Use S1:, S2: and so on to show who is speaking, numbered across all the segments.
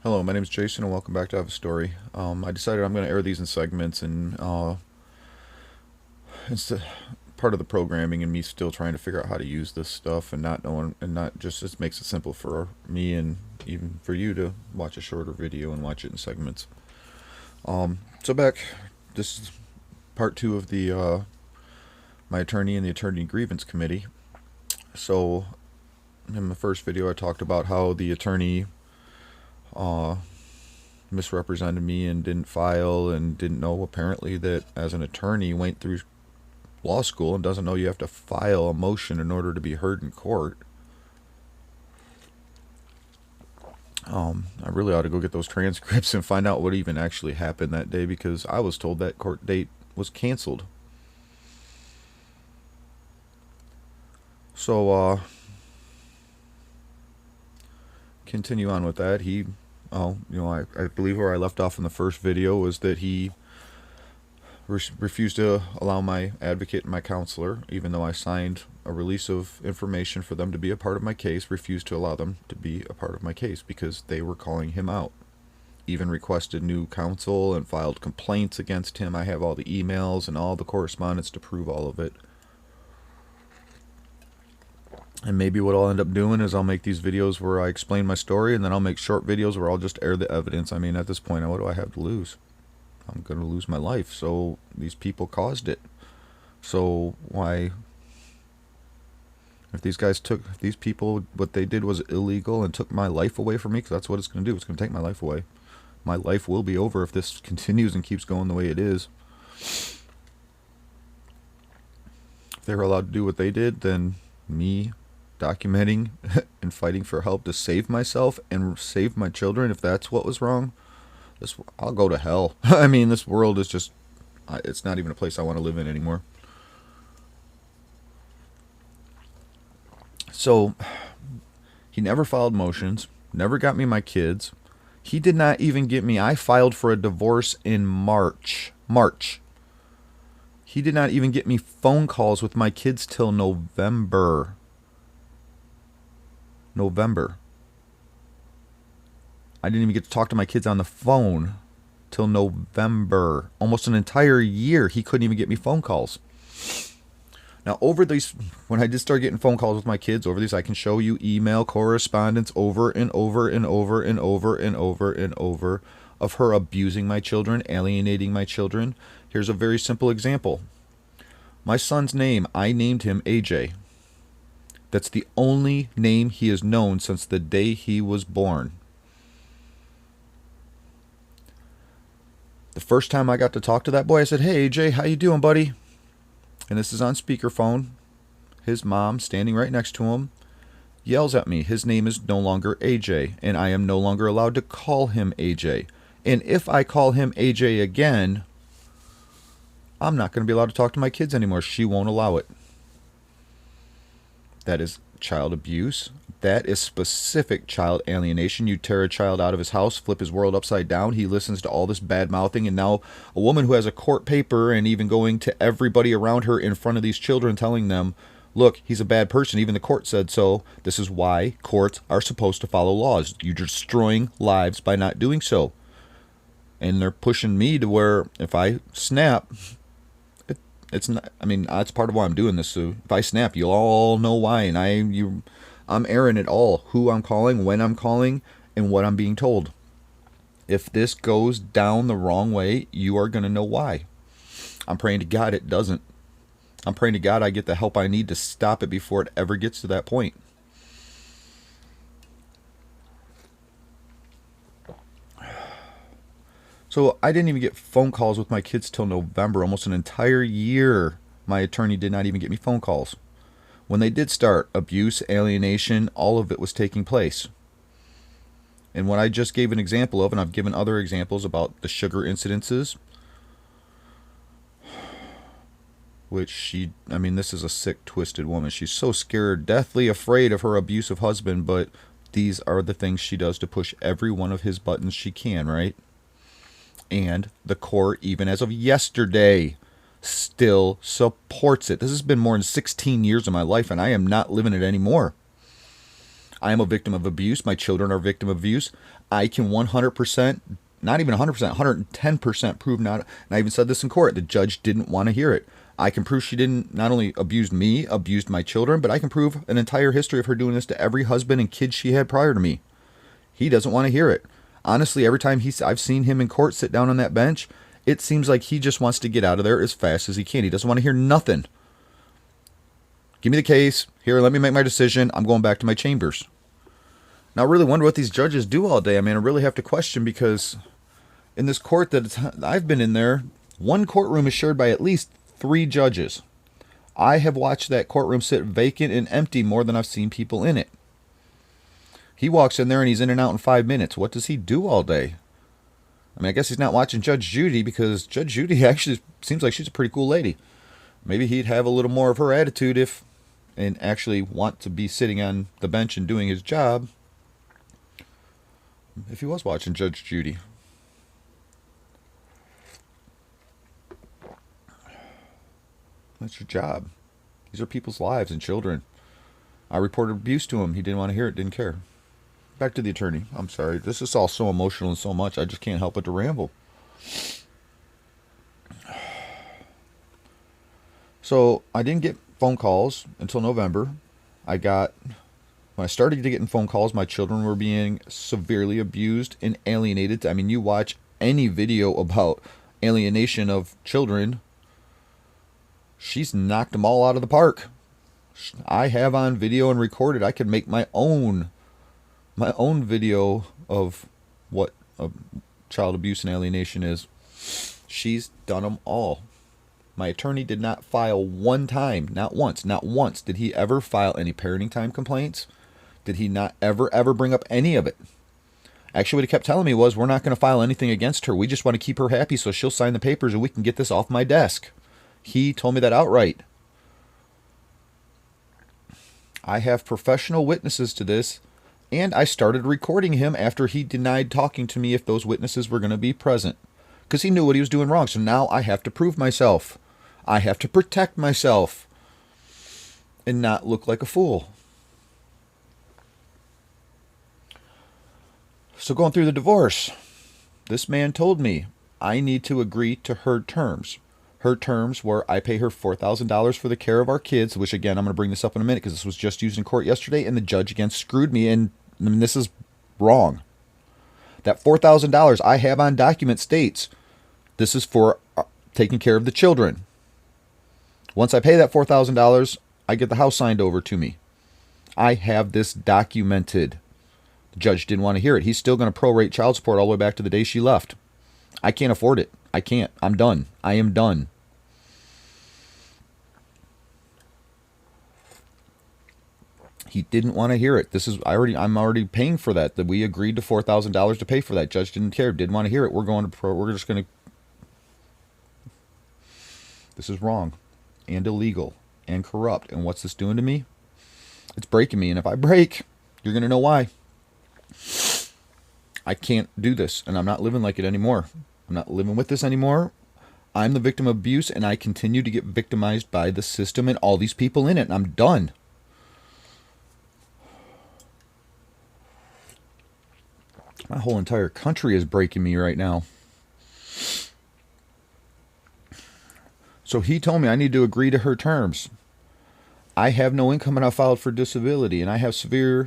S1: Hello, my name is Jason, and welcome back to Have a Story. I decided I'm going to air these in segments, and it's part of the programming, and me still trying to figure out how to use this stuff, and not knowing, and not just makes it simple for me and even for you to watch a shorter video and watch it in segments. So back, this is part two of the my attorney and the attorney grievance committee. So in the first video, I talked about how the attorney uh, misrepresented me and didn't file and didn't know apparently that as an attorney went through law school and doesn't know you have to file a motion in order to be heard in court. I really ought to go get those transcripts and find out what even actually happened that day, because I was told that court date was canceled. So continue on with that. I believe where I left off in the first video was that he refused to allow my advocate and my counselor, even though I signed a release of information for them to be a part of my case, refused to allow them to be a part of my case because they were calling him out. Even requested new counsel and filed complaints against him. I have all the emails and all the correspondence to prove all of it. And maybe what I'll end up doing is I'll make these videos where I explain my story, and then I'll make short videos where I'll just air the evidence. I mean, at this point, what do I have to lose? I'm going to lose my life. So these people caused it. So why? If these people, what they did was illegal and took my life away from me, because that's what it's going to do. It's going to take my life away. My life will be over if this continues and keeps going the way it is. If they were allowed to do what they did, then me documenting and fighting for help to save myself and save my children, if that's what was wrong, I'll go to hell. I mean, this world is just, it's not even a place I want to live in anymore. So he never filed motions, never got me my kids. He did not even get me. I filed for a divorce in March. He did not even get me phone calls with my kids till November. I didn't even get to talk to my kids on the phone till November. Almost an entire year, he couldn't even get me phone calls. Now, over these, when I did start getting phone calls with my kids, over these, I can show you email correspondence over and over and over and over and over and over of her abusing my children, alienating my children. Here's a very simple example. My son's name, I named him AJ. That's the only name he has known since the day he was born. The first time I got to talk to that boy, I said, "Hey, AJ, how you doing, buddy?" And this is on speakerphone. His mom, standing right next to him, yells at me. His name is no longer AJ, and I am no longer allowed to call him AJ. And if I call him AJ again, I'm not going to be allowed to talk to my kids anymore. She won't allow it. That is child abuse. That is specific child alienation. You tear a child out of his house, flip his world upside down. He listens to all this bad mouthing, and now a woman who has a court paper and even going to everybody around her in front of these children telling them, look, he's a bad person. Even the court said so. This is why courts are supposed to follow laws. You're destroying lives by not doing so. And they're pushing me to where if I snap, it's not. I mean, that's part of why I'm doing this. So if I snap, you'll all know why. And I'm airing it all. Who I'm calling, when I'm calling, and what I'm being told. If this goes down the wrong way, you are going to know why. I'm praying to God it doesn't. I'm praying to God I get the help I need to stop it before it ever gets to that point. So I didn't even get phone calls with my kids till November. Almost an entire year, my attorney did not even get me phone calls. When they did start, abuse, alienation, all of it was taking place. And what I just gave an example of, and I've given other examples about the sugar incidences, which this is a sick, twisted woman. She's so scared, deathly afraid of her abusive husband, but these are the things she does to push every one of his buttons she can, right? And the court, even as of yesterday, still supports it. This has been more than 16 years of my life, and I am not living it anymore. I am a victim of abuse. My children are a victim of abuse. I can 100%, not even 100%, 110% prove not. And I even said this in court. The judge didn't want to hear it. I can prove she didn't not only abuse me, abused my children, but I can prove an entire history of her doing this to every husband and kid she had prior to me. He doesn't want to hear it. Honestly, every time I've seen him in court sit down on that bench, it seems like he just wants to get out of there as fast as he can. He doesn't want to hear nothing. Give me the case. Here, let me make my decision. I'm going back to my chambers. Now, I really wonder what these judges do all day. I mean, I really have to question, because in this court that I've been in there, one courtroom is shared by at least 3 judges. I have watched that courtroom sit vacant and empty more than I've seen people in it. He walks in there and he's in and out in 5 minutes. What does he do all day? I mean, I guess he's not watching Judge Judy, because Judge Judy actually seems like she's a pretty cool lady. Maybe he'd have a little more of her attitude and actually want to be sitting on the bench and doing his job if he was watching Judge Judy. That's your job. These are people's lives and children. I reported abuse to him. He didn't want to hear it, didn't care. Back to the attorney. I'm sorry. This is all so emotional and so much. I just can't help but to ramble. So I didn't get phone calls until November. When I started to get phone calls, my children were being severely abused and alienated. I mean, you watch any video about alienation of children, she's knocked them all out of the park. I have on video and recorded. I could make my own video of what child abuse and alienation is. She's done them all. My attorney did not file one time, not once did he ever file any parenting time complaints. Did he not ever bring up any of it? Actually, what he kept telling me was, we're not going to file anything against her. We just want to keep her happy so she'll sign the papers and we can get this off my desk. He told me that outright. I have professional witnesses to this, and I started recording him after he denied talking to me if those witnesses were going to be present, because he knew what he was doing wrong. So now I have to prove myself. I have to protect myself and not look like a fool. So going through the divorce, this man told me I need to agree to her terms. Her terms were I pay her $4,000 for the care of our kids, which, again, I'm going to bring this up in a minute because this was just used in court yesterday, and the judge again screwed me, and I mean, this is wrong. That $4,000 I have on document states this is for taking care of the children. Once I pay that $4,000, I get the house signed over to me. I have this documented. The judge didn't want to hear it. He's still going to prorate child support all the way back to the day she left. I can't afford it. I can't. I'm done. I am done. He didn't want to hear it. I'm already paying for that. That we agreed to $4,000 to pay for that. Judge didn't care. Didn't want to hear it. We're just going to. This is wrong, and illegal, and corrupt. And what's this doing to me? It's breaking me. And if I break, you're going to know why. I can't do this, and I'm not living like it anymore. I'm not living with this anymore. I'm the victim of abuse, and I continue to get victimized by the system and all these people in it, and I'm done. My whole entire country is breaking me right now. So he told me I need to agree to her terms. I have no income and I filed for disability, and I have severe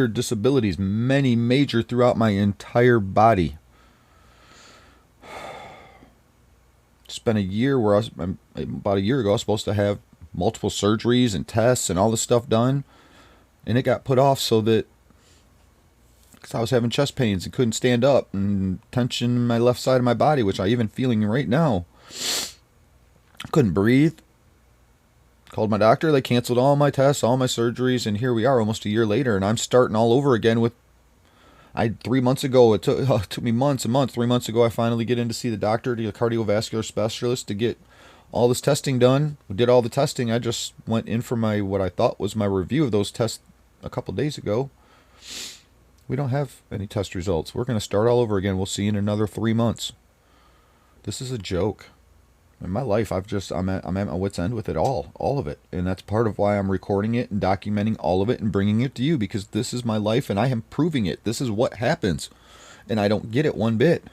S1: disabilities, many major throughout my entire body. Spent a year about a year ago, I was supposed to have multiple surgeries and tests and all this stuff done, and it got put off because I was having chest pains and couldn't stand up, and tension in my left side of my body, which I'm even feeling right now. Couldn't breathe. Called my doctor. They canceled all my tests, all my surgeries, and here we are almost a year later, and I'm starting all over again with. 3 months ago, it took me months and months. 3 months ago, I finally get in to see the doctor, the cardiovascular specialist, to get all this testing done. We did all the testing. I just went in for what I thought was my review of those tests a couple days ago. We don't have any test results. We're going to start all over again. We'll see in another 3 months. This is a joke. In my life, I'm at my wit's end with it all of it. And that's part of why I'm recording it and documenting all of it and bringing it to you, because this is my life and I am proving it. This is what happens. And I don't get it one bit.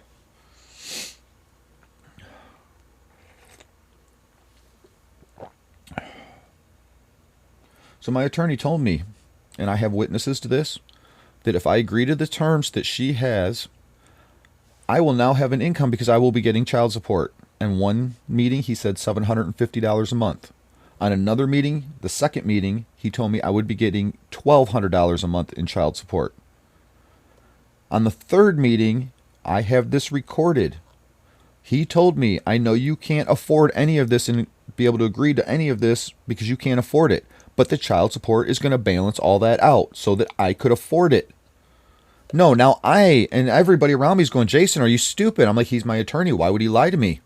S1: So my attorney told me, and I have witnesses to this, that if I agree to the terms that she has, I will now have an income because I will be getting child support. And one meeting, he said $750 a month. On another meeting, the second meeting, he told me I would be getting $1,200 a month in child support. On the third meeting, I have this recorded. He told me, I know you can't afford any of this and be able to agree to any of this because you can't afford it. But the child support is going to balance all that out so that I could afford it. No, now I and everybody around me is going, Jason, are you stupid? I'm like, he's my attorney. Why would he lie to me?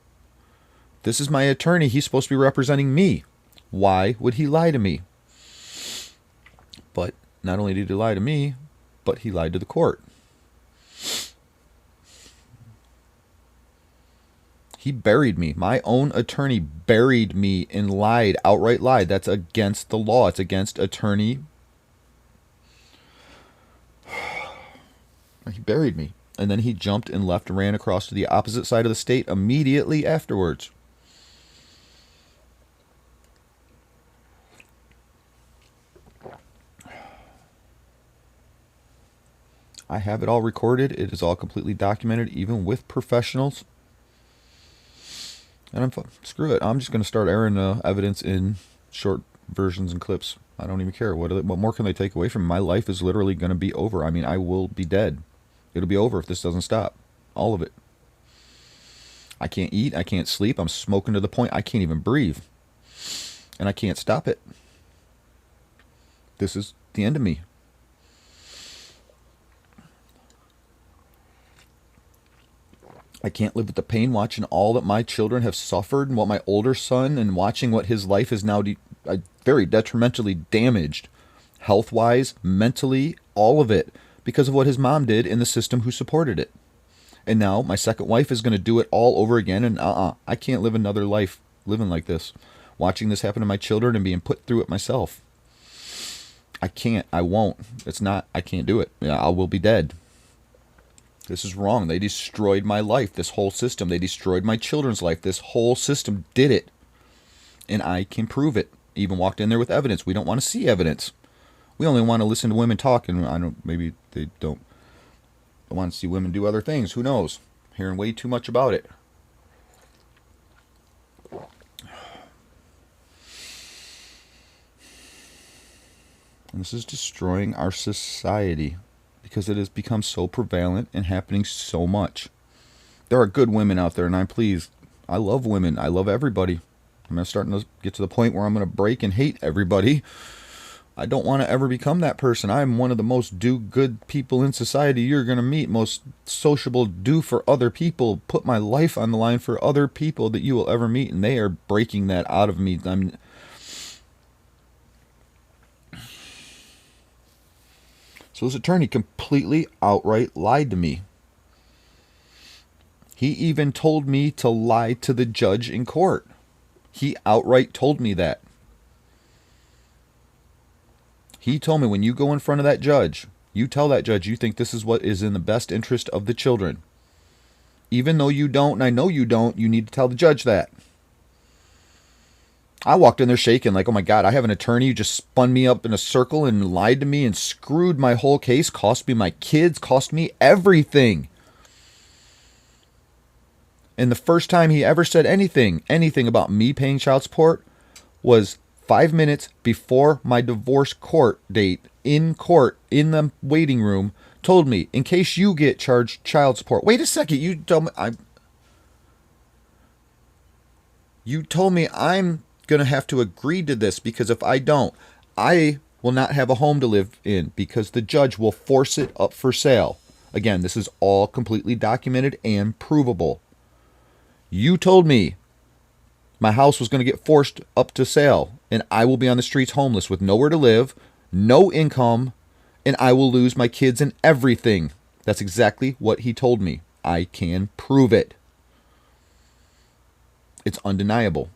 S1: This is my attorney. He's supposed to be representing me. Why would he lie to me? But not only did he lie to me, but he lied to the court. He buried me. My own attorney buried me and lied, outright lied. That's against the law. It's against attorney. He buried me. And then he jumped and left and ran across to the opposite side of the state immediately afterwards. I have it all recorded. It is all completely documented, even with professionals. And screw it. I'm just going to start airing evidence in short versions and clips. I don't even care. What more can they take away from me? My life is literally going to be over. I mean, I will be dead. It'll be over if this doesn't stop. All of it. I can't eat. I can't sleep. I'm smoking to the point I can't even breathe. And I can't stop it. This is the end of me. I can't live with the pain watching all that my children have suffered and what my older son and watching what his life is now very detrimentally damaged, health-wise, mentally, all of it, because of what his mom did in the system who supported it. And now my second wife is going to do it all over again, and I can't live another life living like this, watching this happen to my children and being put through it myself. I can't. I won't. I can't do it. I will be dead. This is wrong. They destroyed my life, this whole system. They destroyed my children's life. This whole system did it. And I can prove it. Even walked in there with evidence. We don't want to see evidence. We only want to listen to women talk, and maybe they don't want to see women do other things. Who knows? Hearing way too much about it. And this is destroying our society because it has become so prevalent and happening so much. There are good women out there, and I love women. I love everybody. I'm starting to get to the point where I'm going to break and hate everybody. I don't want to ever become that person. I'm one of the most do-good people in society you're going to meet. Most sociable, do for other people. Put my life on the line for other people that you will ever meet, and they are breaking that out of me. So his attorney completely outright lied to me. He even told me to lie to the judge in court. He outright told me that. He told me, when you go in front of that judge, you tell that judge you think this is what is in the best interest of the children. Even though you don't, and I know you don't, you need to tell the judge that. I walked in there shaking like, oh my God, I have an attorney who just spun me up in a circle and lied to me and screwed my whole case, cost me my kids, cost me everything. And the first time he ever said anything about me paying child support was 5 minutes before my divorce court date, in court, in the waiting room, told me, in case you get charged child support. Wait a second, you told me I'm going to have to agree to this, because if I don't, I will not have a home to live in because the judge will force it up for sale. Again, this is all completely documented and provable. You told me my house was going to get forced up to sale and I will be on the streets homeless with nowhere to live, no income, and I will lose my kids and everything. That's exactly what he told me. I can prove it. It's undeniable.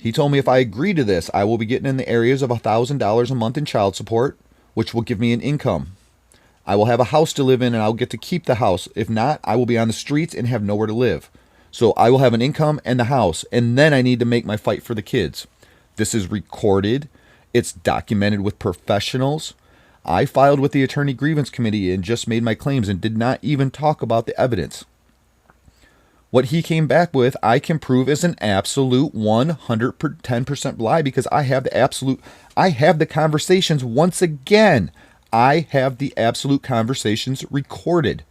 S1: He told me if I agree to this, I will be getting in the areas of $1,000 a month in child support, which will give me an income. I will have a house to live in and I'll get to keep the house. If not, I will be on the streets and have nowhere to live. So I will have an income and the house, and then I need to make my fight for the kids. This is recorded. It's documented with professionals. I filed with the Attorney Grievance Committee and just made my claims and did not even talk about the evidence. What he came back with, I can prove is an absolute 110% lie because I have the conversations once again. I have the absolute conversations recorded.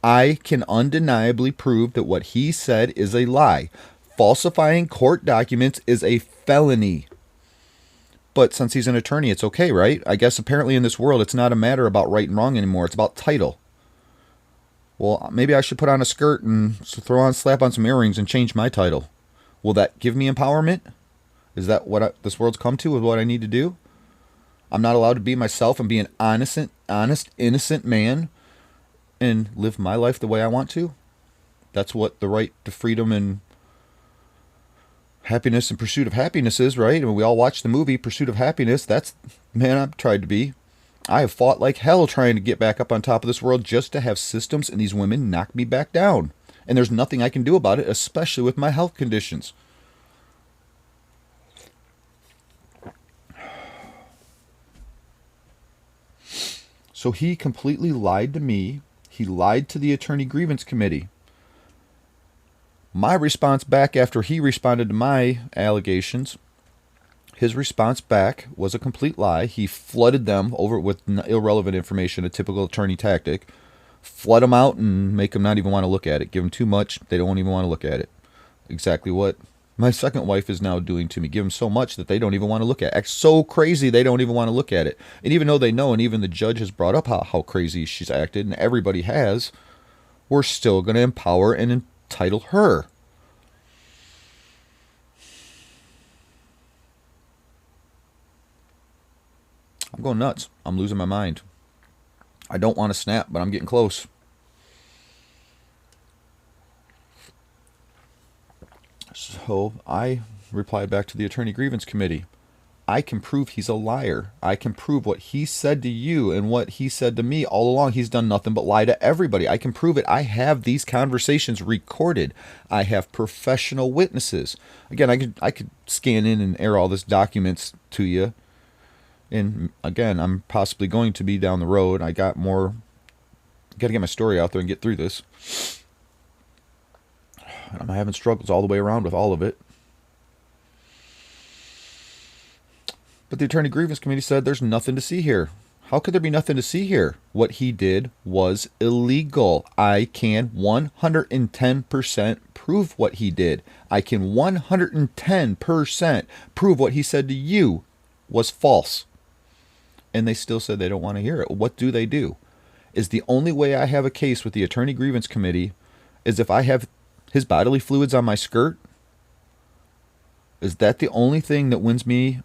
S1: I can undeniably prove that what he said is a lie. Falsifying court documents is a felony. But since he's an attorney, it's okay, right? I guess apparently in this world, it's not a matter about right and wrong anymore. It's about title. Well, maybe I should put on a skirt and slap on some earrings and change my title. Will that give me empowerment? Is that what this world's come to, with what I need to do? I'm not allowed to be myself and be an honest, innocent man and live my life the way I want to? That's what the right to freedom and happiness and pursuit of happiness is, right? And we all watch the movie Pursuit of Happiness. That's, man, I've tried to be. I have fought like hell trying to get back up on top of this world just to have systems and these women knock me back down. And there's nothing I can do about it, especially with my health conditions. So he completely lied to me. He lied to the Attorney Grievance Committee. My response back after he responded to my allegations, his response back was a complete lie. He flooded them over with irrelevant information, a typical attorney tactic. Flood them out and make them not even want to look at it. Give them too much, they don't even want to look at it. Exactly what my second wife is now doing to me. Give them so much that they don't even want to look at it. Act so crazy they don't even want to look at it. And even though they know, and even the judge has brought up how crazy she's acted, and everybody has, we're still going to empower and entitle her. I'm going nuts. I'm losing my mind. I don't want to snap, but I'm getting close. So I replied back to the Attorney Grievance Committee. I can prove he's a liar. I can prove what he said to you and what he said to me all along. He's done nothing but lie to everybody. I can prove it. I have these conversations recorded. I have professional witnesses. Again, I could scan in and air all this documents to you. And again, I'm possibly going to be down the road. I got to get my story out there and get through this. I'm having struggles all the way around with all of it. But the Attorney Grievance Committee said there's nothing to see here. How could there be nothing to see here? What he did was illegal. I can 110% prove what he did. I can 110% prove what he said to you was false. And they still said they don't want to hear it. What do they do? Is the only way I have a case with the Attorney Grievance Committee is if I have his bodily fluids on my skirt? Is that the only thing that wins me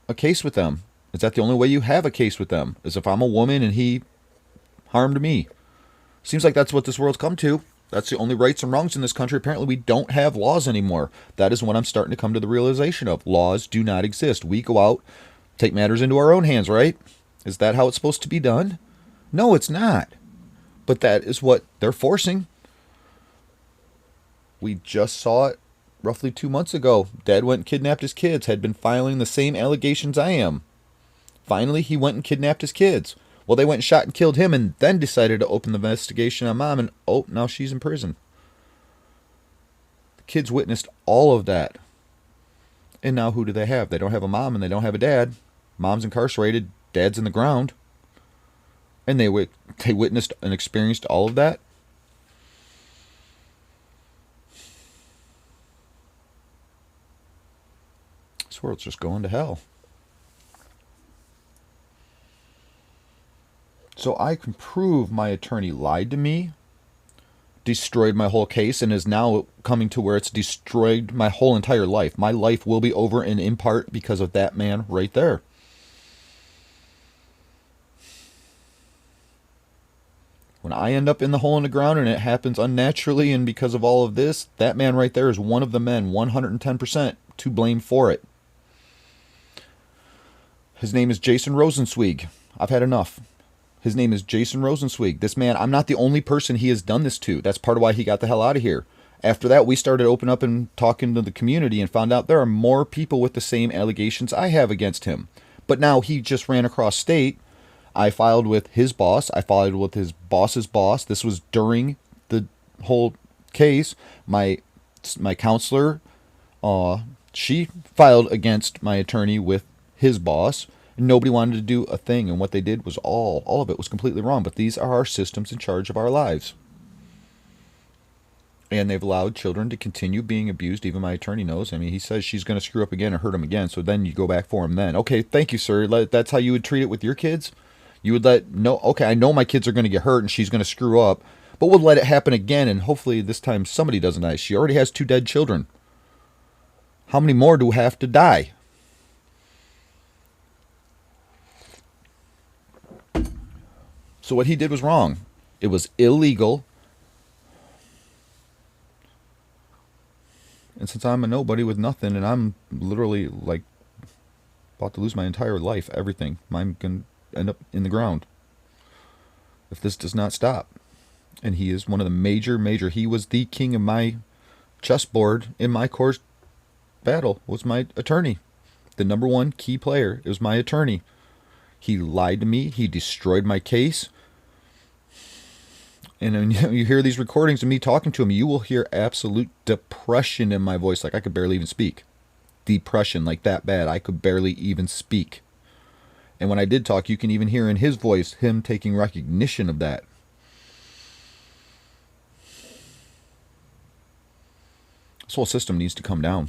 S1: a case with them? Is that the only way you have a case with them? Is if I'm a woman and he harmed me? Seems like that's what this world's come to. That's the only rights and wrongs in this country. Apparently we don't have laws anymore. That is what I'm starting to come to the realization of. Laws do not exist. We go out, take matters into our own hands, right? Is that how it's supposed to be done? No, it's not. But that is what they're forcing. We just saw it roughly 2 months ago. Dad went and kidnapped his kids, had been filing the same allegations I am. Finally, he went and kidnapped his kids. Well, they went and shot and killed him and then decided to open the investigation on Mom, and oh, now she's in prison. The kids witnessed all of that. And now who do they have? They don't have a mom and they don't have a dad. Mom's incarcerated, dad's in the ground. And they witnessed and experienced all of that. This world's just going to hell. So I can prove my attorney lied to me, destroyed my whole case, and is now coming to where it's destroyed my whole entire life. My life will be over, and in part because of that man right there. When I end up in the hole in the ground and it happens unnaturally and because of all of this, that man right there is one of the men, 110% to blame for it. His name is Jason Rosenzweig. I've had enough. His name is Jason Rosenzweig. This man, I'm not the only person he has done this to. That's part of why he got the hell out of here. After that, we started opening up and talking to the community and found out there are more people with the same allegations I have against him. But now he just ran across state. I filed with his boss. I filed with his boss's boss. This was during the whole case. My counselor, she filed against my attorney with his boss. Nobody wanted to do a thing, and what they did was all of it was completely wrong. But these are our systems in charge of our lives. And they've allowed children to continue being abused. Even my attorney knows. I mean, he says she's going to screw up again or hurt him again. So then you go back for him then. Okay, thank you, sir. That's how you would treat it with your kids? You would okay, I know my kids are going to get hurt and she's going to screw up, but we'll let it happen again, and hopefully this time somebody doesn't die. She already has 2 dead children. How many more do have to die? So what he did was wrong. It was illegal. And since I'm a nobody with nothing, and I'm literally like about to lose my entire life, everything, I'm going to end up in the ground if this does not stop. And he is one of the major, he was the king of my chessboard in my course battle, was my attorney. The number 1 key player. It was my attorney. He lied to me. He destroyed my case. And when you hear these recordings of me talking to him, you will hear absolute depression in my voice, like I could barely even speak. Depression, like that bad. I could barely even speak. And when I did talk, you can even hear in his voice him taking recognition of that. This whole system needs to come down.